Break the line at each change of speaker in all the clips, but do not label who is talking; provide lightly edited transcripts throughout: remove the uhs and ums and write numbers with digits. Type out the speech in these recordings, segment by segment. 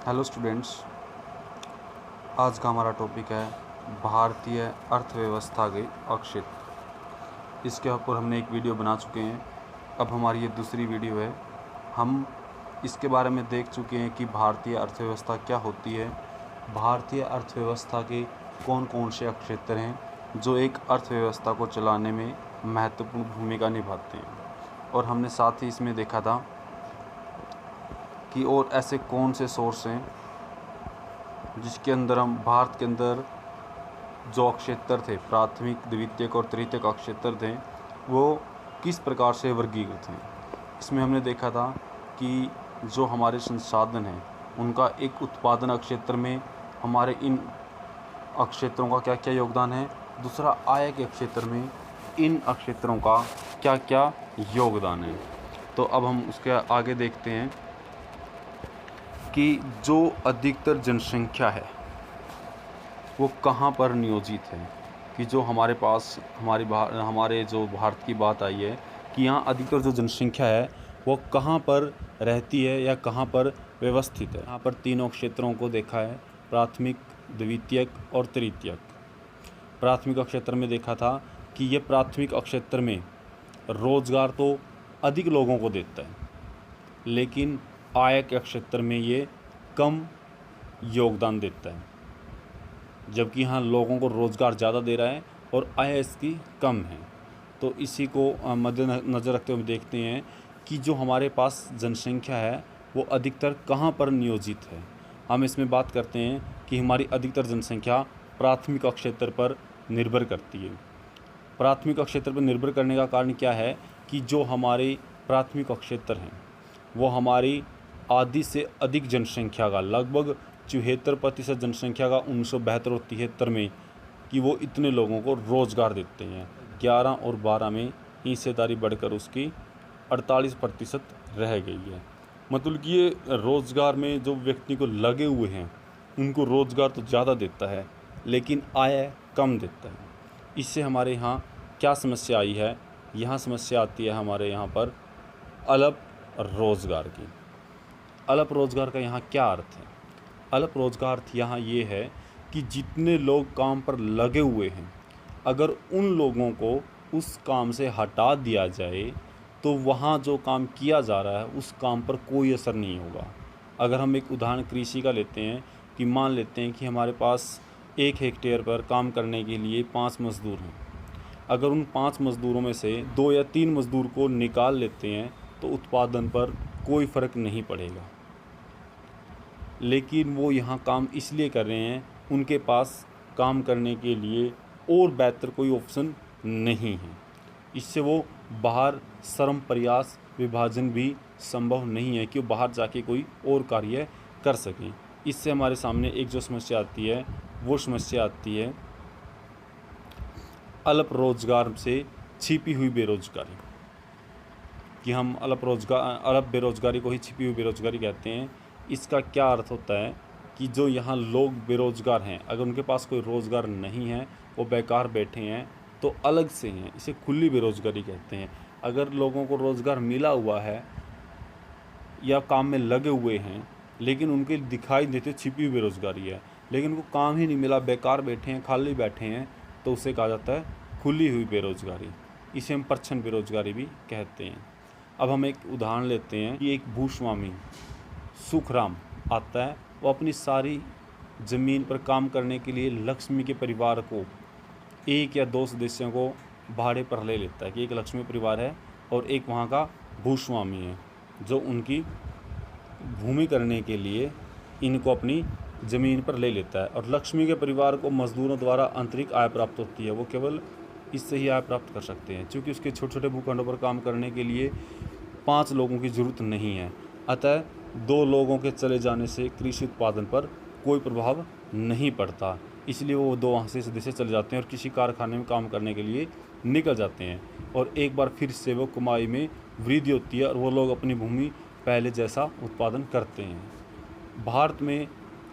Hello students, आज का हमारा टॉपिक है भारतीय अर्थव्यवस्था के अक्षेत्र। इसके ऊपर हमने एक वीडियो बना चुके हैं। अब हमारी ये दूसरी वीडियो है। हम इसके बारे में देख चुके हैं कि भारतीय अर्थव्यवस्था क्या होती है, भारतीय अर्थव्यवस्था के कौन कौन से क्षेत्र हैं जो एक अर्थव्यवस्था को चलाने में महत्वपूर्ण भूमिका निभाते हैं। और हमने साथ ही इसमें देखा था कि और ऐसे कौन से सोर्स हैं जिसके अंदर हम भारत के अंदर जो क्षेत्र थे, प्राथमिक, द्वितीयक और तृतीयक क्षेत्र थे, वो किस प्रकार से वर्गीकृत हैं। इसमें हमने देखा था कि जो हमारे संसाधन हैं उनका एक उत्पादन क्षेत्र में हमारे इन क्षेत्रों का क्या क्या योगदान है, दूसरा आय के क्षेत्र में इन क्षेत्रों का क्या क्या योगदान है। तो अब हम उसके आगे देखते हैं कि जो अधिकतर जनसंख्या है वो कहाँ पर नियोजित है। कि जो हमारे पास हमारे जो भारत की बात आई है कि यहाँ अधिकतर जो जनसंख्या है वो कहाँ पर रहती है या कहाँ पर व्यवस्थित है। यहाँ पर तीनों क्षेत्रों को देखा है, प्राथमिक, द्वितीयक और तृतीयक। प्राथमिक क्षेत्र में देखा था कि ये प्राथमिक क्षेत्र में रोजगार तो अधिक लोगों को देता है, लेकिन आय के क्षेत्र में ये कम योगदान देता है, जबकि यहाँ लोगों को रोज़गार ज़्यादा दे रहा है और आय इसकी कम है। तो इसी को मद्देनज़र रखते हुए देखते हैं कि जो हमारे पास जनसंख्या है वो अधिकतर कहाँ पर नियोजित है। हम इसमें बात करते हैं कि हमारी अधिकतर जनसंख्या प्राथमिक क्षेत्र पर निर्भर करती है। प्राथमिक क्षेत्र पर निर्भर करने का कारण क्या है कि जो हमारे प्राथमिक क्षेत्र हैं वो हमारी आधी से अधिक जनसंख्या का, लगभग 74% जनसंख्या का 1972 और 73 में, कि वो इतने लोगों को रोज़गार देते हैं। 11 और 12 में हिस्सेदारी बढ़कर उसकी 48% रह गई है। मतलब कि ये रोज़गार में जो व्यक्ति को लगे हुए हैं उनको रोज़गार तो ज़्यादा देता है लेकिन आय कम देता है। इससे हमारे यहाँ क्या समस्या आई है, यहाँ समस्या आती है हमारे यहाँ पर अल्प रोज़गार की। अल्प रोज़गार का यहाँ क्या अर्थ है? अल्प रोज़गार यहाँ ये है कि जितने लोग काम पर लगे हुए हैं, अगर उन लोगों को उस काम से हटा दिया जाए तो वहाँ जो काम किया जा रहा है उस काम पर कोई असर नहीं होगा। अगर हम एक उदाहरण कृषि का लेते हैं कि मान लेते हैं कि हमारे पास 1 हेक्टेयर पर काम करने के लिए 5 मज़दूर हैं। अगर उन 5 मज़दूरों में से 2 या 3 मज़दूर को निकाल लेते हैं तो उत्पादन पर कोई फ़र्क नहीं पड़ेगा, लेकिन वो यहाँ काम इसलिए कर रहे हैं उनके पास काम करने के लिए और बेहतर कोई ऑप्शन नहीं है। इससे वो बाहर श्रम प्रयास विभाजन भी संभव नहीं है कि वो बाहर जाके कोई और कार्य कर सकें। इससे हमारे सामने एक जो समस्या आती है वो समस्या आती है अल्प रोज़गार से छिपी हुई बेरोज़गारी। कि हम अल्प बेरोज़गारी को ही छिपी हुई बेरोज़गारी कहते हैं। इसका क्या अर्थ होता है कि जो यहाँ लोग बेरोज़गार हैं, अगर उनके पास कोई रोज़गार नहीं है, वो बेकार बैठे हैं, तो अलग से हैं, इसे खुली बेरोज़गारी कहते हैं। अगर लोगों को रोज़गार मिला हुआ है या काम में लगे हुए हैं लेकिन उनके दिखाई देते छिपी हुई बेरोज़गारी है, लेकिन उनको काम ही नहीं मिला, बेकार बैठे हैं, खाली बैठे हैं, तो उसे कहा जाता है खुली हुई बेरोज़गारी। इसे हम प्रच्छन्न बेरोज़गारी भी कहते हैं। अब हम एक उदाहरण लेते हैं कि एक भूस्वामी सुखराम आता है, वो अपनी सारी ज़मीन पर काम करने के लिए लक्ष्मी के परिवार को 1 या 2 सदस्यों को भाड़े पर ले लेता है। कि एक लक्ष्मी परिवार है और एक वहाँ का भूस्वामी है जो उनकी भूमि करने के लिए इनको अपनी ज़मीन पर ले लेता है। और लक्ष्मी के परिवार को मज़दूरों द्वारा आंतरिक आय प्राप्त होती है, वो केवल इससे ही आय प्राप्त कर सकते हैं, क्योंकि उसके छोटे छोटे भूखंडों पर काम करने के लिए 5 लोगों की ज़रूरत नहीं है। अतः 2 लोगों के चले जाने से कृषि उत्पादन पर कोई प्रभाव नहीं पड़ता, इसलिए वो 2 वहाँ से सदस्य चले जाते हैं और किसी कारखाने में काम करने के लिए निकल जाते हैं। और एक बार फिर से वो कमाई में वृद्धि होती है और वो लोग अपनी भूमि पहले जैसा उत्पादन करते हैं। भारत में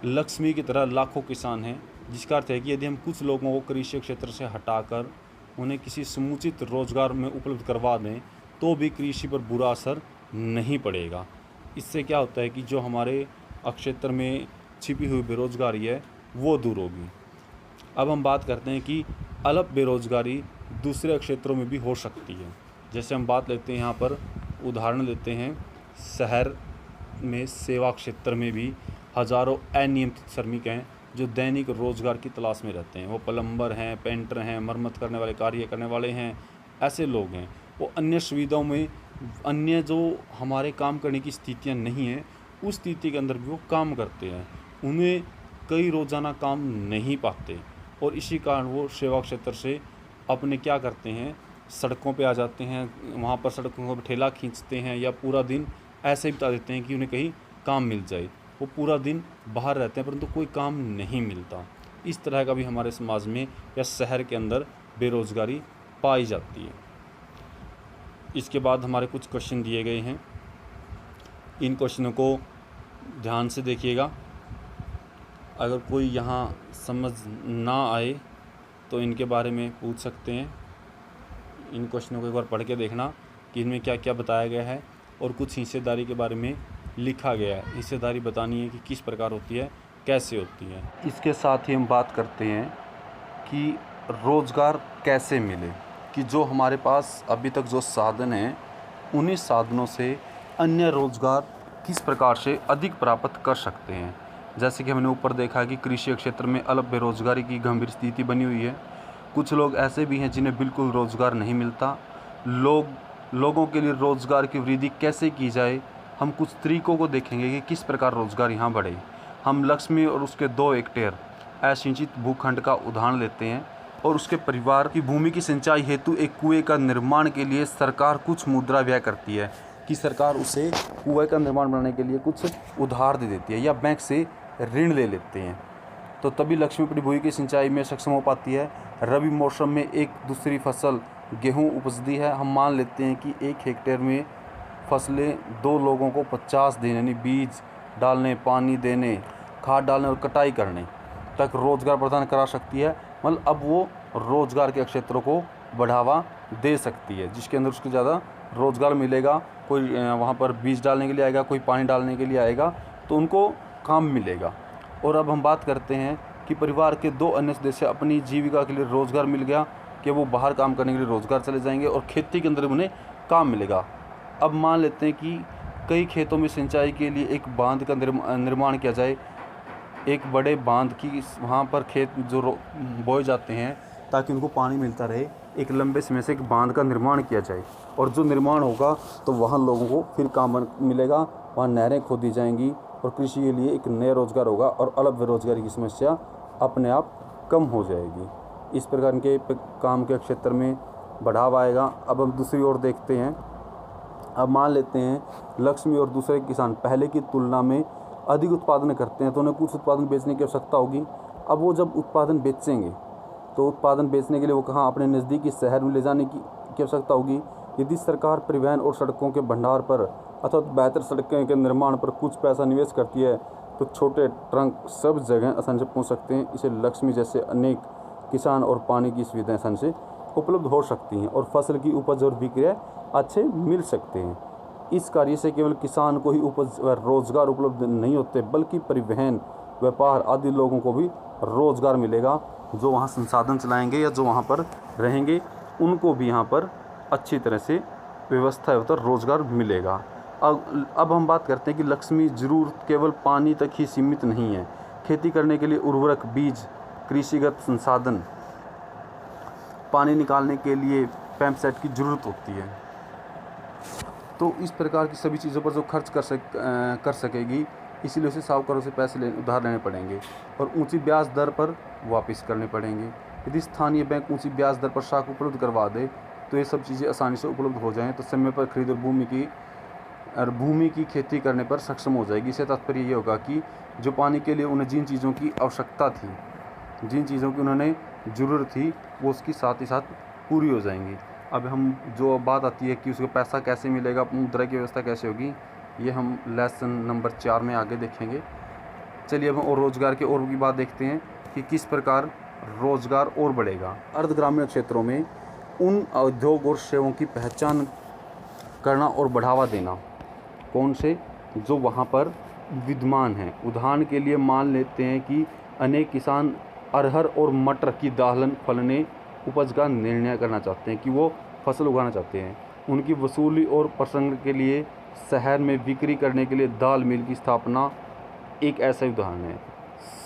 लक्ष्मी की तरह लाखों किसान हैं, जिसका अर्थ है कि यदि हम कुछ लोगों को कृषि क्षेत्र से हटाकर उन्हें किसी समुचित रोज़गार में उपलब्ध करवा दें तो भी कृषि पर बुरा असर नहीं पड़ेगा। इससे क्या होता है कि जो हमारे क्षेत्र में छिपी हुई बेरोजगारी है वो दूर होगी। अब हम बात करते हैं कि अलग बेरोजगारी दूसरे क्षेत्रों में भी हो सकती है। जैसे हम बात लेते हैं यहाँ पर उदाहरण लेते हैं, शहर में सेवा क्षेत्र में भी हज़ारों अनियमित श्रमिक हैं जो दैनिक रोजगार की तलाश में रहते हैं। वो प्लम्बर हैं, पेंटर हैं, मरम्मत करने वाले, कार्य करने वाले हैं, ऐसे लोग हैं। वो अन्य सुविधाओं में अन्य जो हमारे काम करने की स्थितियाँ नहीं हैं उस स्थिति के अंदर भी वो काम करते हैं। उन्हें कई रोज़ाना काम नहीं पाते और इसी कारण वो सेवा क्षेत्र से अपने क्या करते हैं, सड़कों पे आ जाते हैं, वहाँ पर सड़कों पर ठेला खींचते हैं या पूरा दिन ऐसे ही बता देते हैं कि उन्हें कहीं काम मिल जाए। वो पूरा दिन बाहर रहते हैं परंतु कोई काम नहीं मिलता। इस तरह का भी हमारे समाज में या शहर के अंदर बेरोज़गारी पाई जाती है। इसके बाद हमारे कुछ क्वेश्चन दिए गए हैं, इन क्वेश्चनों को ध्यान से देखिएगा। अगर कोई यहाँ समझ ना आए तो इनके बारे में पूछ सकते हैं। इन क्वेश्चनों को एक बार पढ़ के देखना कि इनमें क्या क्या बताया गया है और कुछ हिस्सेदारी के बारे में लिखा गया है। हिस्सेदारी बतानी है कि किस प्रकार होती है, कैसे होती है। इसके साथ ही हम बात करते हैं कि रोज़गार कैसे मिले, कि जो हमारे पास अभी तक जो साधन हैं उन्हीं साधनों से अन्य रोज़गार किस प्रकार से अधिक प्राप्त कर सकते हैं। जैसे कि हमने ऊपर देखा कि कृषि क्षेत्र में अलग बेरोज़गारी की गंभीर स्थिति बनी हुई है। कुछ लोग ऐसे भी हैं जिन्हें बिल्कुल रोज़गार नहीं मिलता। लोगों के लिए रोज़गार की वृद्धि कैसे की जाए, हम कुछ तरीकों को देखेंगे कि किस प्रकार रोज़गार यहाँ बढ़े। हम लक्ष्मी और उसके 2 हेक्टेयर असिंचित भूखंड का उदाहरण लेते हैं और उसके परिवार की भूमि की सिंचाई हेतु एक कुएं का निर्माण के लिए सरकार कुछ मुद्रा व्यय करती है, कि सरकार उसे कुएं का निर्माण बनाने के लिए कुछ उधार दे देती है या बैंक से ऋण ले लेते हैं। तो तभी लक्ष्मी अपनी भूमि की सिंचाई में सक्षम हो पाती है। रबी मौसम में एक दूसरी फसल गेहूं उपजती है। हम मान लेते हैं कि 1 हेक्टेयर में फसलें 2 लोगों को 50 दिन यानी बीज डालने, पानी देने, खाद डालने और कटाई करने तक रोज़गार प्रदान करा सकती है। मतलब अब वो रोज़गार के क्षेत्रों को बढ़ावा दे सकती है, जिसके अंदर उसको ज़्यादा रोज़गार मिलेगा। कोई वहाँ पर बीज डालने के लिए आएगा, कोई पानी डालने के लिए आएगा, तो उनको काम मिलेगा। और अब हम बात करते हैं कि परिवार के 2 अन्य सदस्य अपनी जीविका के लिए रोज़गार मिल गया, कि वो बाहर काम करने के लिए रोज़गार चले जाएंगे और खेती के अंदर उन्हें काम मिलेगा। अब मान लेते हैं कि कई खेतों में सिंचाई के लिए एक बांध का निर्माण किया जाए, एक बड़े बांध की वहाँ पर खेत जो बोए जाते हैं ताकि उनको पानी मिलता रहे, एक लंबे समय से एक बांध का निर्माण किया जाए। और जो निर्माण होगा तो वहाँ लोगों को फिर काम मिलेगा, वहाँ नहरें खोदी जाएंगी और कृषि के लिए एक नया रोज़गार होगा और अलग बेरोज़गारी की समस्या अपने आप कम हो जाएगी। इस प्रकार के काम के क्षेत्र में बढ़ावा आएगा। अब हम दूसरी ओर देखते हैं। अब मान लेते हैं लक्ष्मी और दूसरे किसान पहले की तुलना में अधिक उत्पादन करते हैं, तो उन्हें कुछ उत्पादन बेचने की आवश्यकता होगी। अब वो जब उत्पादन बेचेंगे तो उत्पादन बेचने के लिए वो कहाँ, अपने नज़दीकी शहर में ले जाने की आवश्यकता होगी। यदि सरकार परिवहन और सड़कों के भंडार पर अथवा बेहतर सड़कों के निर्माण पर कुछ पैसा निवेश करती है तो छोटे ट्रक सब जगह आसानी से पहुँच सकते हैं। इसे लक्ष्मी जैसे अनेक किसान और पानी की सुविधाएं आसानी से उपलब्ध हो सकती हैं और फसल की उपज और विक्रय अच्छे मिल सकते हैं। इस कार्य से केवल किसान को ही उपज व रोज़गार उपलब्ध नहीं होते, बल्कि परिवहन, व्यापार आदि लोगों को भी रोज़गार मिलेगा। जो वहाँ संसाधन चलाएंगे या जो वहाँ पर रहेंगे उनको भी यहाँ पर अच्छी तरह से व्यवस्था होता रोज़गार मिलेगा। अब हम बात करते हैं कि लक्ष्मी ज़रूरत केवल पानी तक ही सीमित नहीं है। खेती करने के लिए उर्वरक, बीज, कृषिगत संसाधन, पानी निकालने के लिए पंप सेट की ज़रूरत होती है। तो इस प्रकार की सभी चीज़ों पर जो खर्च कर सकेगी, इसीलिए उसे साहूकारों से पैसे उधार लेने पड़ेंगे और ऊंची ब्याज दर पर वापस करने पड़ेंगे। यदि स्थानीय बैंक ऊंची ब्याज दर पर साख उपलब्ध करवा दे तो ये सब चीज़ें आसानी से उपलब्ध हो जाएँ, तो समय पर खरीद और भूमि की खेती करने पर सक्षम हो जाएगी। इससे तात्पर्य ये होगा कि जो पानी के लिए उन्हें जिन चीज़ों की आवश्यकता थी, जिन चीज़ों की उन्होंने ज़रूरत थी, वो उसकी साथ ही साथ पूरी हो जाएंगी। अब हम जो बात आती है कि उसको पैसा कैसे मिलेगा, मुद्रा की व्यवस्था कैसे होगी, ये हम लेसन नंबर 4 में आगे देखेंगे। चलिए अब और रोज़गार के और की बात देखते हैं कि किस प्रकार रोज़गार और बढ़ेगा। अर्ध ग्रामीण क्षेत्रों में उन उद्योग और सेवाओं की पहचान करना और बढ़ावा देना। कौन से? जो वहाँ पर विद्यमान हैं। उदाहरण के लिए मान लेते हैं कि अनेक किसान अरहर और मटर की दालहन फलने उपज का निर्णय करना चाहते हैं कि वो फसल उगाना चाहते हैं। उनकी वसूली और प्रसंग के लिए शहर में बिक्री करने के लिए दाल मिल की स्थापना एक ऐसा उदाहरण है।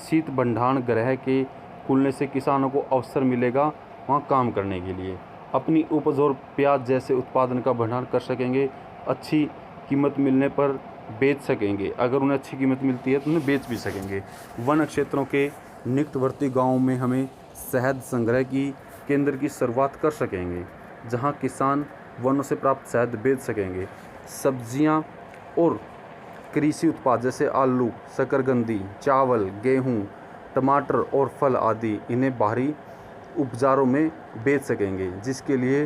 शीत भंडारण गृह के खुलने से किसानों को अवसर मिलेगा वहाँ काम करने के लिए, अपनी उपज और प्याज जैसे उत्पादन का भंडारण कर सकेंगे, अच्छी कीमत मिलने पर बेच सकेंगे। अगर उन्हें अच्छी कीमत मिलती है तो उन्हें बेच भी सकेंगे। वन क्षेत्रों के निकटवर्ती गाँवों में हमें शहद संग्रह की केंद्र की शुरुआत कर सकेंगे, जहाँ किसान वनों से प्राप्त शहद बेच सकेंगे। सब्जियाँ और कृषि उत्पाद जैसे आलू, शकरकंदी, चावल, गेहूँ, टमाटर और फल आदि इन्हें बाहरी उपजारों में बेच सकेंगे, जिसके लिए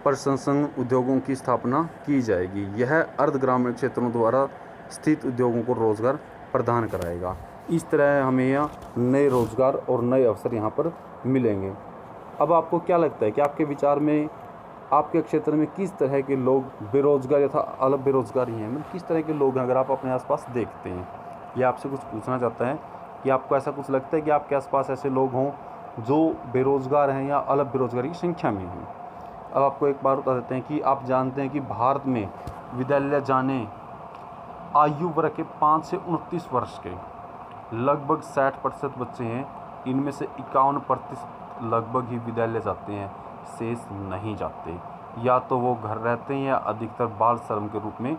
प्रसंस्करण उद्योगों की स्थापना की जाएगी। यह अर्ध ग्रामीण क्षेत्रों द्वारा स्थित उद्योगों को रोजगार प्रदान कराएगा। इस तरह हमें यहाँ नए रोजगार और नए अवसर यहाँ पर मिलेंगे। अब आपको क्या लगता है कि आपके विचार में आपके क्षेत्र में किस तरह के लोग बेरोजगार या अलग बेरोजगारी हैं, मतलब किस तरह के लोग हैं अगर आप अपने आसपास देखते हैं? या आपसे कुछ पूछना चाहता है कि आपको ऐसा कुछ लगता है कि आपके आसपास ऐसे लोग हों जो बेरोजगार हैं या अलग बेरोजगारी की संख्या में हैं? अब आपको एक बार बता देते हैं कि आप जानते हैं कि भारत में विद्यालय जाने आयु वर्ग के 5 से 29 वर्ष के लगभग 60% बच्चे हैं। इनमें से 51% लगभग ही विद्यालय जाते हैं, शेष नहीं जाते। या तो वो घर रहते हैं या अधिकतर बाल श्रम के रूप में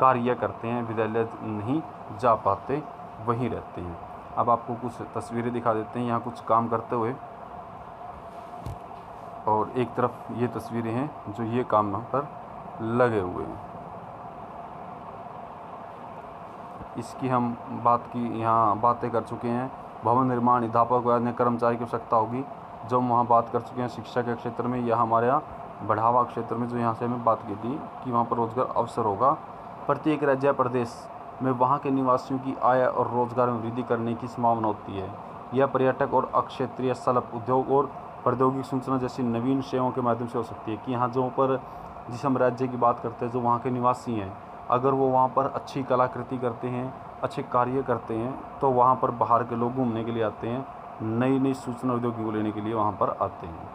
कार्य करते हैं, विद्यालय नहीं जा पाते, वहीं रहते हैं। अब आपको कुछ तस्वीरें दिखा देते हैं यहाँ कुछ काम करते हुए, और एक तरफ ये तस्वीरें हैं जो ये काम यहाँ पर लगे हुए हैं। इसकी हम यहाँ बातें कर चुके हैं। भवन निर्माण, अध्यापक व अन्य कर्मचारी की आवश्यकता होगी, जो हम वहाँ बात कर चुके हैं। शिक्षा के क्षेत्र में या हमारे यहाँ बढ़ावा क्षेत्र में जो यहाँ से हमें बात की थी कि वहाँ पर रोजगार अवसर होगा। प्रत्येक राज्य या प्रदेश में वहाँ के निवासियों की आय और रोजगार में वृद्धि करने की संभावना होती है। यह पर्यटक और अक्षेत्रीय शिल्प उद्योग और प्रौद्योगिकी सूचना जैसी नवीन सेवाओं के माध्यम से हो सकती है। कि यहाँ जो पर जिस हम राज्य की बात करते हैं, जो वहाँ के निवासी हैं, अगर वो वहाँ पर अच्छी कलाकृति करते हैं, अच्छे कार्य करते हैं, तो वहाँ पर बाहर के लोग घूमने के लिए आते हैं, नई नई सूचना उद्योग को लेने के लिए वहाँ पर आते हैं।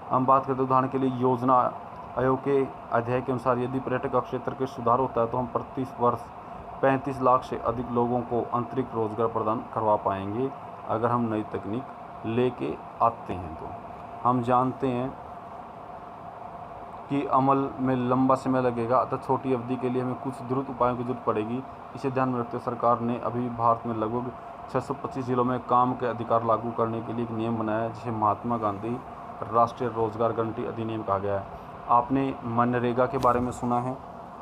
हम बात करते हैं उदाहरण के लिए योजना आयोग के अध्याय के अनुसार यदि पर्यटक क्षेत्र के सुधार होता है तो हम प्रति वर्ष 35 लाख से अधिक लोगों को आंतरिक रोजगार प्रदान करवा पाएंगे, अगर हम नई तकनीक लेके आते हैं। तो हम जानते हैं कि अमल में लंबा समय लगेगा, अतः छोटी अवधि के लिए हमें कुछ द्रुत उपायों की जरूरत पड़ेगी। इसे ध्यान में रखते हुए सरकार ने अभी भारत में लगभग 625 जिलों में काम के अधिकार लागू करने के लिए एक नियम बनाया है, जिसे महात्मा गांधी राष्ट्रीय रोजगार गारंटी अधिनियम कहा गया है। आपने मनरेगा के बारे में सुना है,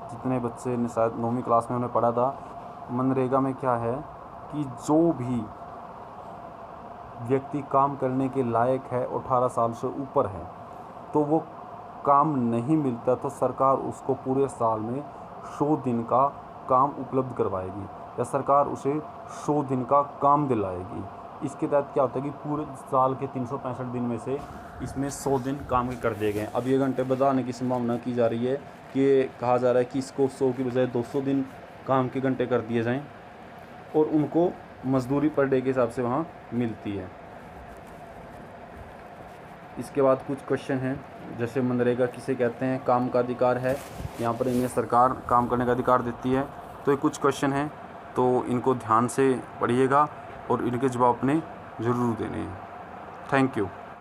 जितने बच्चे ने शायद 9वीं क्लास में उन्हें पढ़ा था। मनरेगा में क्या है कि जो भी व्यक्ति काम करने के लायक है, 18 साल से ऊपर है, तो वो काम नहीं मिलता तो सरकार उसको पूरे साल में 100 दिन का काम उपलब्ध करवाएगी, या सरकार उसे 100 दिन का काम दिलाएगी। इसके तहत क्या होता है कि पूरे साल के 365 दिन में से इसमें 100 दिन काम के कर दिए गए। अब ये घंटे बढ़ाने की संभावना की जा रही है कि कहा जा रहा है कि इसको 100 की बजाय 200 दिन काम के घंटे कर दिए जाएं, और उनको मजदूरी पर डे के हिसाब से वहाँ मिलती है। इसके बाद कुछ क्वेश्चन हैं, जैसे मनरेगा किसे कहते हैं, काम का अधिकार है, यहाँ पर इन्हें सरकार काम करने का अधिकार देती है। तो ये कुछ क्वेश्चन हैं, तो इनको ध्यान से पढ़िएगा और इनके जवाब अपने ज़रूर देने हैं। Thank you.